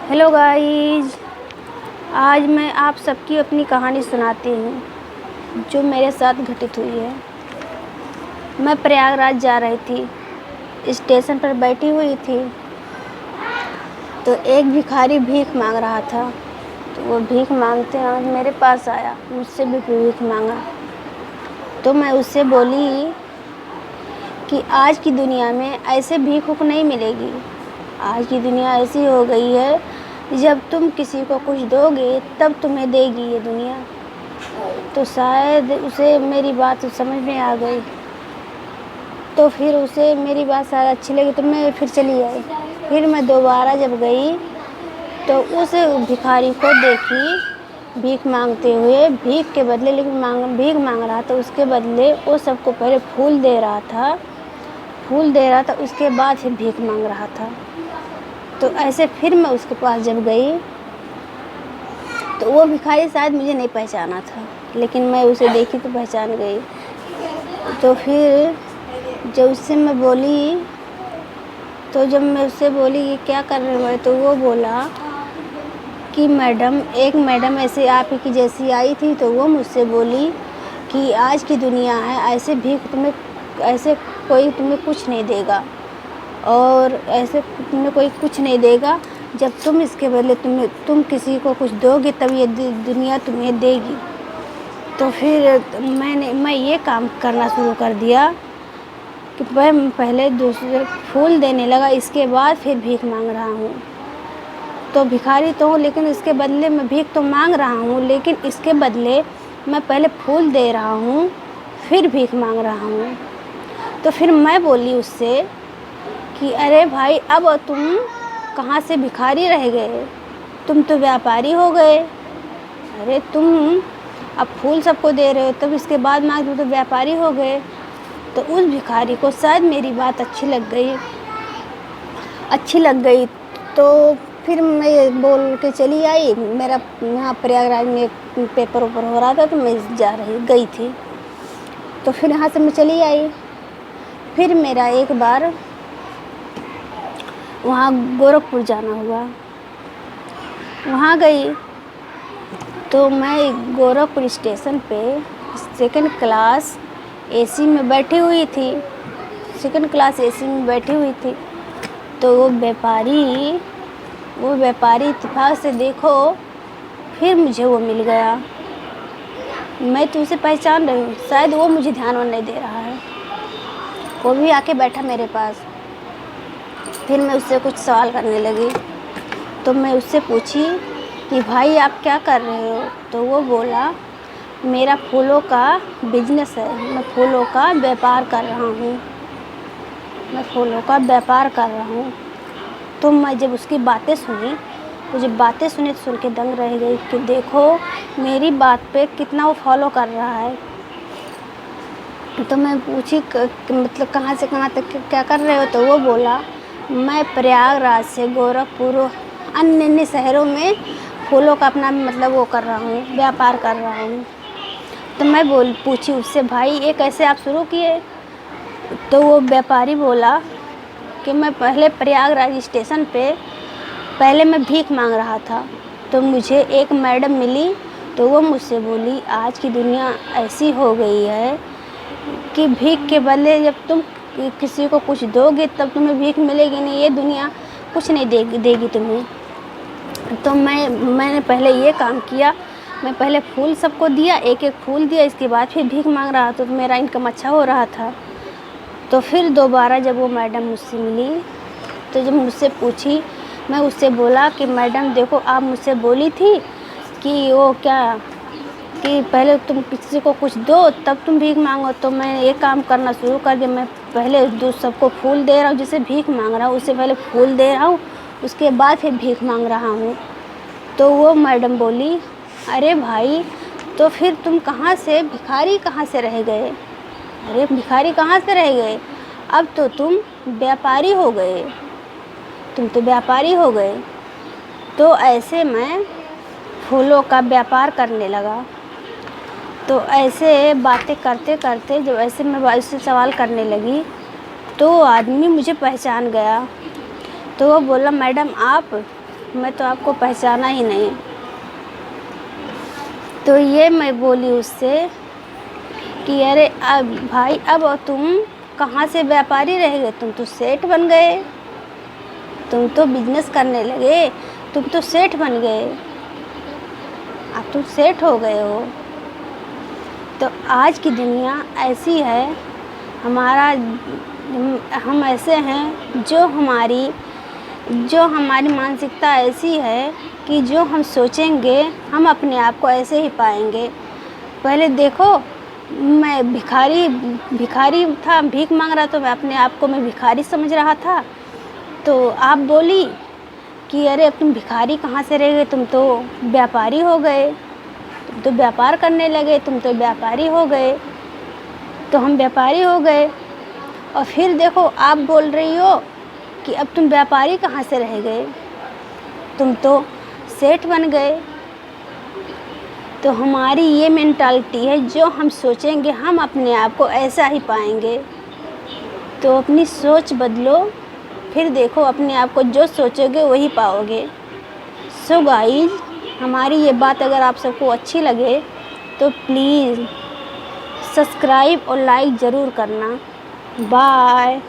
Hello guys, आज मैं आप सबकी अपनी कहानी सुनाती हूँ जो मेरे साथ घटित हुई है। मैं प्रयागराज जा रही थी, स्टेशन पर बैठी हुई थी तो एक भिखारी भीख मांग रहा था। तो वो भीख मांगते मांगते मेरे पास आया, मुझसे भी भीख मांगा। तो मैं उससे बोली कि आज की दुनिया में ऐसे भीख उक नहीं मिलेगी। आज की दुनिया ऐसी हो गई है, जब तुम किसी को कुछ दोगे तब तुम्हें देगी ये दुनिया। तो शायद उसे मेरी बात समझ में आ गई, तो फिर उसे मेरी बात शायद अच्छी लगी तो मैं फिर चली आई। फिर मैं दोबारा जब गई तो उस भिखारी को देखी भीख मांगते हुए, भीख के बदले लेकिन भीख मांग रहा था। उसके बदले वो सबको पहले फूल दे रहा था, उसके बाद फिर भीख मांग रहा था। तो ऐसे फिर मैं उसके पास जब गई तो वो भिखारी शायद मुझे नहीं पहचाना था, लेकिन मैं उसे देखी तो पहचान गई। तो फिर जब उससे मैं बोली जब मैं उससे बोली कि क्या कर रहे हो, तो वो बोला कि एक मैडम ऐसे आप ही की जैसी आई थी। तो वो मुझसे बोली कि आज की दुनिया है, ऐसे कोई तुम्हें कुछ नहीं देगा, और ऐसे तुम्हें कोई कुछ नहीं देगा। जब तुम इसके बदले तुम किसी को कुछ दोगे तब ये दुनिया तुम्हें देगी। तो फिर मैं ये काम करना शुरू कर दिया कि मैं पहले दूसरे फूल देने लगा, इसके बाद फिर भीख मांग रहा हूँ। तो भिखारी तो हूँ, लेकिन इसके बदले मैं भीख तो मांग रहा हूँ, लेकिन इसके बदले मैं पहले फूल दे रहा हूँ फिर भीख मांग रहा हूँ। तो फिर मैं बोली उससे कि अरे भाई, अब तुम कहाँ से भिखारी रह गए, तुम तो व्यापारी हो गए। अरे तुम अब फूल सबको दे रहे हो, तब इसके बाद मांग तुम तो व्यापारी हो गए। तो उस भिखारी को शायद मेरी बात अच्छी लग गई। तो फिर मैं बोल के चली आई। मेरा यहाँ प्रयागराज में पेपर ऊपर हो रहा था तो मैं गई थी। तो फिर यहाँ से मैं चली आई। फिर मेरा एक बार वहाँ गोरखपुर जाना हुआ, वहाँ गई तो मैं गोरखपुर स्टेशन पे सेकंड क्लास एसी में बैठी हुई थी। तो वो व्यापारी इत्तेफाक से देखो फिर मुझे वो मिल गया। मैं तो उसे पहचान रही हूँ, शायद वो मुझे ध्यान नहीं दे रहा है। वो भी आके बैठा मेरे पास। फिर मैं उससे कुछ सवाल करने लगी। तो मैं उससे पूछी कि भाई आप क्या कर रहे हो। तो वो बोला मेरा फूलों का बिजनेस है, मैं फूलों का व्यापार कर रहा हूँ। तो मैं जब उसकी बातें सुनी, मुझे बातें सुन के दंग रह गई कि देखो मेरी बात पे कितना वो फॉलो कर रहा है। तो मैं पूछी मतलब कहाँ से कहाँ तक क्या कर रहे हो। तो वो बोला मैं प्रयागराज से गोरखपुर अन्य शहरों में फूलों का अपना वो कर रहा हूँ, व्यापार कर रहा हूँ। तो मैं पूछी उससे भाई ये कैसे आप शुरू किए। तो वो व्यापारी बोला कि मैं पहले प्रयागराज स्टेशन पे पहले मैं भीख मांग रहा था, तो मुझे एक मैडम मिली। तो वो मुझसे बोली आज की दुनिया ऐसी हो गई है कि भीख के बदले जब तुम किसी को कुछ दोगे तब तुम्हें भीख मिलेगी नहीं, ये दुनिया कुछ नहीं देगी तुम्हें। तो मैंने पहले ये काम किया, मैं पहले फूल सबको दिया, एक एक फूल दिया, इसके बाद फिर भीख मांग रहा था। तो मेरा इनकम अच्छा हो रहा था। तो फिर दोबारा जब वो मैडम मुझसे मिली तो जब मुझसे पूछी, मैं उससे बोला कि मैडम देखो आप मुझसे बोली थी कि वो क्या कि पहले तुम किसी को कुछ दो तब तुम भीख मांगो। तो मैं ये काम करना शुरू कर दिया, मैं पहले सबको फूल दे रहा हूँ, जिसे भीख मांग रहा हूँ उससे पहले फूल दे रहा हूँ, उसके बाद फिर भीख मांग रहा हूँ। तो वो मैडम बोली अरे भाई, तो फिर तुम भिखारी कहाँ से रह गए। अरे भिखारी कहाँ से रह गए, अब तो तुम व्यापारी हो गए। तो ऐसे मैं फूलों का व्यापार करने लगा। तो ऐसे बातें करते करते जब ऐसे मैं उससे सवाल करने लगी तो वो आदमी मुझे पहचान गया। तो वो बोला मैडम आप मैं तो आपको पहचाना ही नहीं। तो ये मैं बोली उससे कि अरे अब भाई, अब तुम कहाँ से व्यापारी रह गए, तुम तो सेठ बन गए, तुम तो बिजनेस करने लगे, तुम तो सेठ बन गए, अब तुम सेठ हो गए हो। तो आज की दुनिया ऐसी है, हम ऐसे हैं, जो हमारी मानसिकता ऐसी है कि जो हम सोचेंगे हम अपने आप को ऐसे ही पाएंगे। पहले देखो, मैं भिखारी था, भीख मांग रहा, तो मैं अपने आप को मैं भिखारी समझ रहा था। तो आप बोली कि अरे अब तुम भिखारी कहाँ से रह गए, तुम तो व्यापारी हो गए, तुम तो व्यापार करने लगे, तुम तो व्यापारी हो गए। तो हम व्यापारी हो गए, और फिर देखो आप बोल रही हो कि अब तुम व्यापारी कहाँ से रह गए, तुम तो सेठ बन गए। तो हमारी ये मेंटालिटी है, जो हम सोचेंगे हम अपने आप को ऐसा ही पाएंगे। तो अपनी सोच बदलो, फिर देखो अपने आप को जो सोचोगे वही पाओगे। सो गाइज, हमारी ये बात अगर आप सबको अच्छी लगे तो प्लीज़ सब्सक्राइब और लाइक ज़रूर करना। बाय।